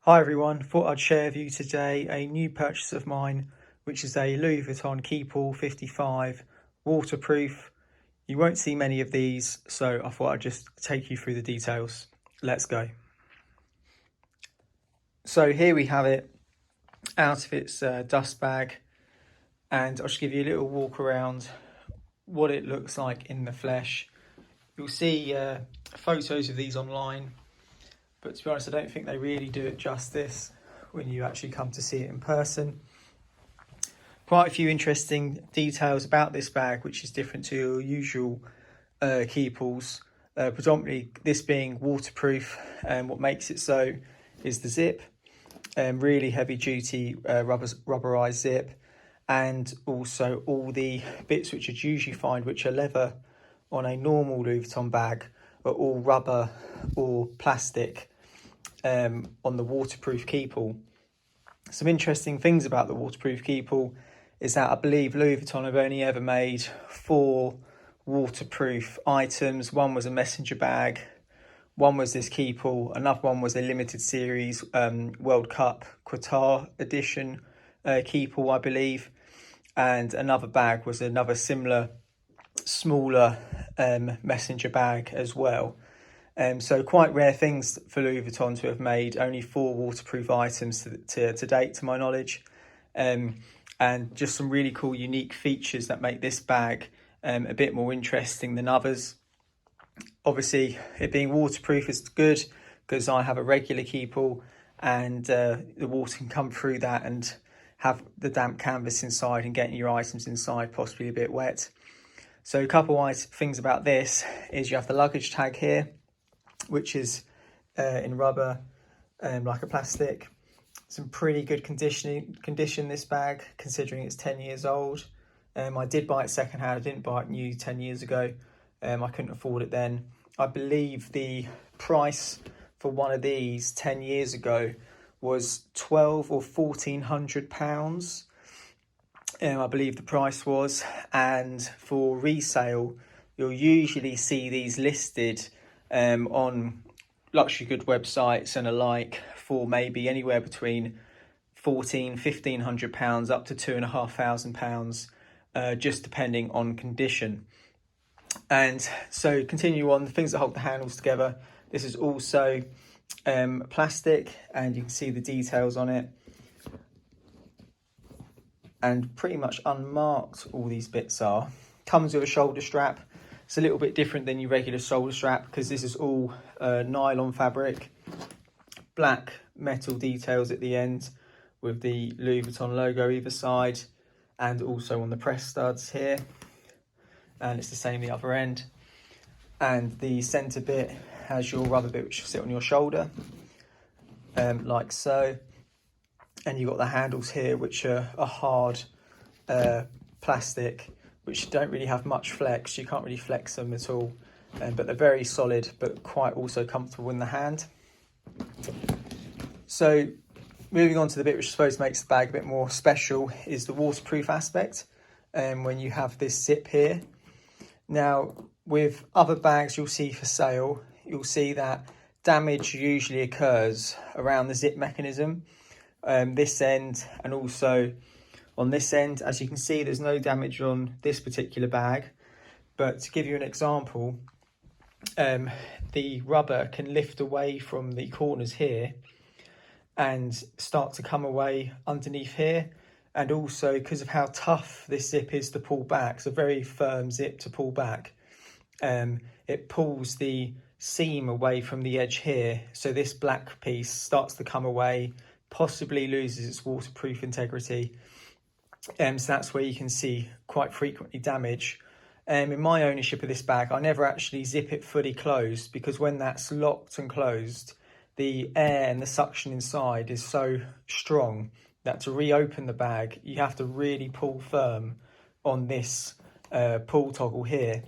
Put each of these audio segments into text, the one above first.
Hi everyone, thought I'd share with you today a new purchase of mine, which is a Louis Vuitton Keepall 55 waterproof. You won't see many of these, so I thought I'd just take you through the details. Let's go. So here we have it out of its dust bag, and I'll just give you a little walk around what it looks like in the flesh. You'll see photos of these online, but to be honest, I don't think they really do it justice when you actually come to see it in person. Quite a few interesting details about this bag, which is different to your usual Keepalls. Predominantly this being waterproof, and what makes it so is the zip, really heavy duty rubberized zip, and also all the bits which you'd usually find which are leather on a normal Louis Vuitton bag are all rubber or plastic on the waterproof Keepall. Some interesting things about the waterproof Keepall is that I believe Louis Vuitton have only ever made 4 waterproof items. One was a messenger bag, one was this Keepall, another one was a limited series World Cup Qatar edition Keepall, I believe, and another bag was another similar smaller messenger bag as well. So quite rare things for Louis Vuitton to have made, only 4 waterproof items to date to my knowledge, and just some really cool unique features that make this bag a bit more interesting than others. Obviously it being waterproof is good because I have a regular Keepall, and the water can come through that and have the damp canvas inside and getting your items inside possibly a bit wet. So a couple of things about this is you have the luggage tag here, which is in rubber, like a plastic. Some pretty good condition this bag, considering it's 10 years old. I did buy it secondhand, I didn't buy it new 10 years ago. I couldn't afford it then. I believe the price for one of these 10 years ago was £1,200 or £1,400. I believe the price was, and for resale you'll usually see these listed on luxury good websites and alike for maybe anywhere between £1,400–1,500 up to £2,500, just depending on condition. And so continue on, the things that hold the handles together. This is also plastic, and you can see the details on it, and pretty much unmarked all these bits are. Comes with a shoulder strap. It's a little bit different than your regular shoulder strap because this is all nylon fabric, black metal details at the end with the Louis Vuitton logo either side, and also on the press studs here, and it's the same the other end. And the centre bit has your rubber bit which will sit on your shoulder, like so. And you've got the handles here which are hard plastic, which don't really have much flex. You can't really flex them at all, but they're very solid but quite also comfortable in the hand. So moving on to the bit which I suppose makes the bag a bit more special is the waterproof aspect, when you have this zip here. Now with other bags you'll see for sale, you'll see that damage usually occurs around the zip mechanism, this end and also on this end. As you can see, there's no damage on this particular bag, but to give you an example, the rubber can lift away from the corners here and start to come away underneath here, and also because of how tough this zip is to pull back, it's a very firm zip to pull back, it pulls the seam away from the edge here, so this black piece starts to come away, possibly loses its waterproof integrity. So that's where you can see quite frequently damage. In my ownership of this bag, I never actually zip it fully closed, because when that's locked and closed, the air and the suction inside is so strong that to reopen the bag, you have to really pull firm on this pull toggle here.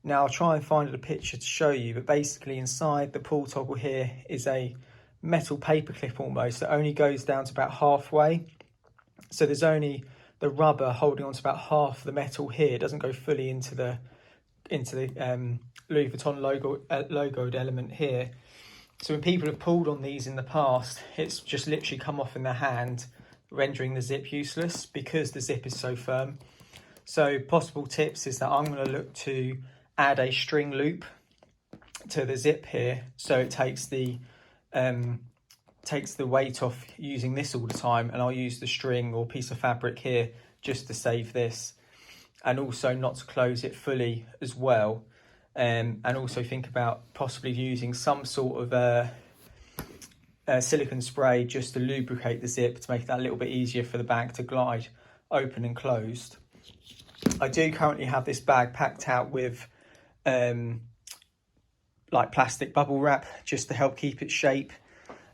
Now I'll try and find a picture to show you, but basically inside the pull toggle here is a metal paper clip almost that only goes down to about halfway. So there's only the rubber holding on to about half the metal here. It doesn't go fully into the Louis Vuitton logoed element here. So when people have pulled on these in the past, it's just literally come off in their hand, rendering the zip useless because the zip is so firm. So possible tips is that I'm going to look to add a string loop to the zip here, so it takes the weight off using this all the time, and I'll use the string or piece of fabric here just to save this, and also not to close it fully as well. And also think about possibly using some sort of silicone spray just to lubricate the zip to make that a little bit easier for the bag to glide open and closed. I do currently have this bag packed out with like plastic bubble wrap just to help keep its shape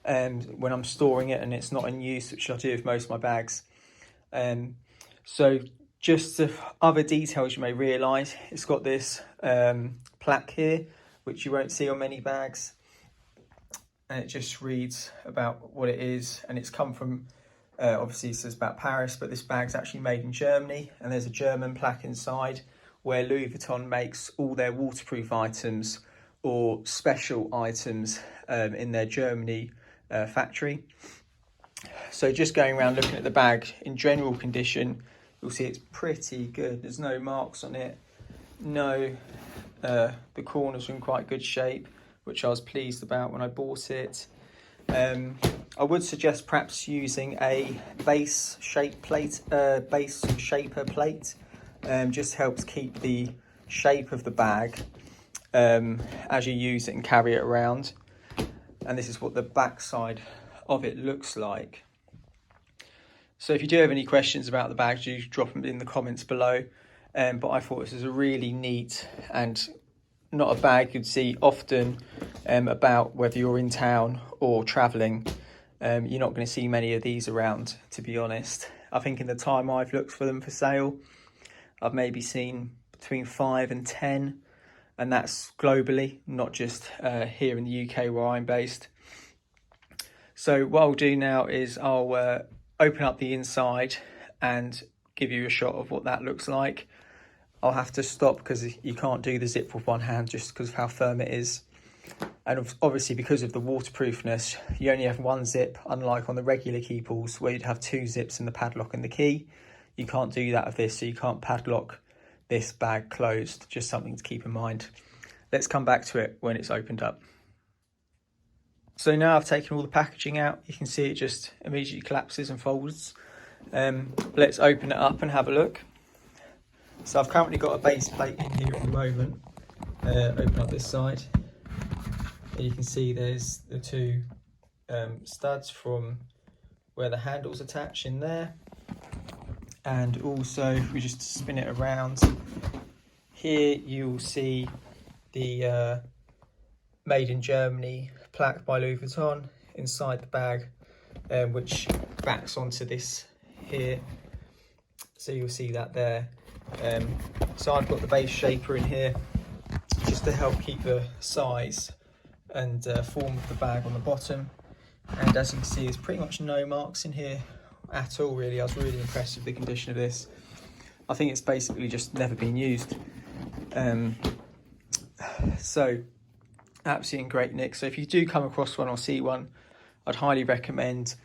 when I'm storing it and it's not in use, which I do with most of my bags. So just the other details you may realise, it's got this plaque here, which you won't see on many bags, and it just reads about what it is, and it's come from obviously it says about Paris, but this bag's actually made in Germany, and there's a German plaque inside where Louis Vuitton makes all their waterproof items or special items in their Germany factory. So just going around looking at the bag in general condition, you'll see it's pretty good. There's no marks on it. No, the corners are in quite good shape, which I was pleased about when I bought it. I would suggest perhaps using a base shaper plate. Just helps keep the shape of the bag as you use it and carry it around. And this is what the back side of it looks like. So if you do have any questions about the bag, do drop them in the comments below. But I thought this is a really neat and not a bag you'd see often about, whether you're in town or travelling. You're not going to see many of these around, to be honest. I think in the time I've looked for them for sale, I've maybe seen between 5 and 10, and that's globally, not just here in the UK where I'm based. So what I'll do now is I'll open up the inside and give you a shot of what that looks like. I'll have to stop because you can't do the zip with one hand just because of how firm it is. And obviously because of the waterproofness, you only have one zip, unlike on the regular Keepalls where you'd have two zips in the padlock and the key. You can't do that with this, so you can't padlock this bag closed. Just something to keep in mind. Let's come back to it when it's opened up. So now I've taken all the packaging out. You can see it just immediately collapses and folds. Let's open it up and have a look. So I've currently got a base plate in here at the moment. Open up this side. And you can see there's the two studs from where the handle's attached in there. And also, if we just spin it around, here you'll see the Made in Germany plaque by Louis Vuitton inside the bag, which backs onto this here. So you'll see that there. So I've got the base shaper in here just to help keep the size and form of the bag on the bottom. And as you can see, there's pretty much no marks in here at all, really. I was really impressed with the condition of this. I think it's basically just never been used. So absolutely in great nick. So if you do come across one or see one, I'd highly recommend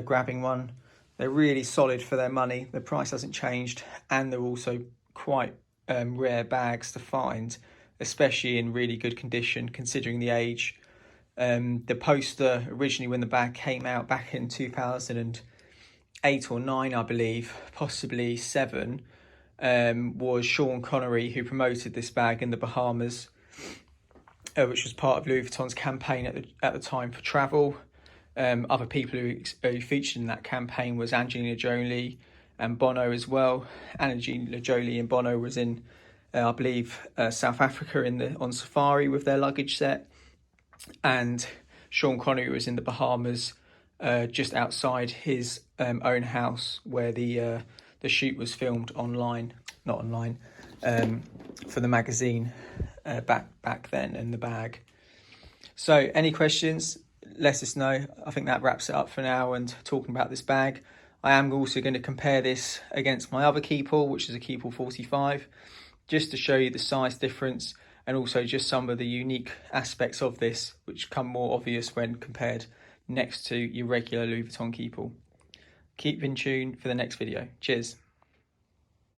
grabbing one. They're really solid for their money. The price hasn't changed, and they're also quite rare bags to find, especially in really good condition considering the age. The poster originally, when the bag came out back in 2008 or 9, I believe, possibly 7, was Sean Connery, who promoted this bag in the Bahamas, which was part of Louis Vuitton's campaign at the time for travel. Other people who featured in that campaign was Angelina Jolie and Bono as well. Angelina Jolie and Bono was in, I believe, South Africa on safari with their luggage set, and Sean Connery was in the Bahamas, just outside his own house where the shoot was filmed for the magazine back then in the bag. So any questions, let us know. I think that wraps it up for now and talking about this bag. I am also going to compare this against my other Keepall, which is a Keepall 45, just to show you the size difference and also just some of the unique aspects of this which come more obvious when compared next to your regular Louis Vuitton Keepall. Keep in tune for the next video. Cheers.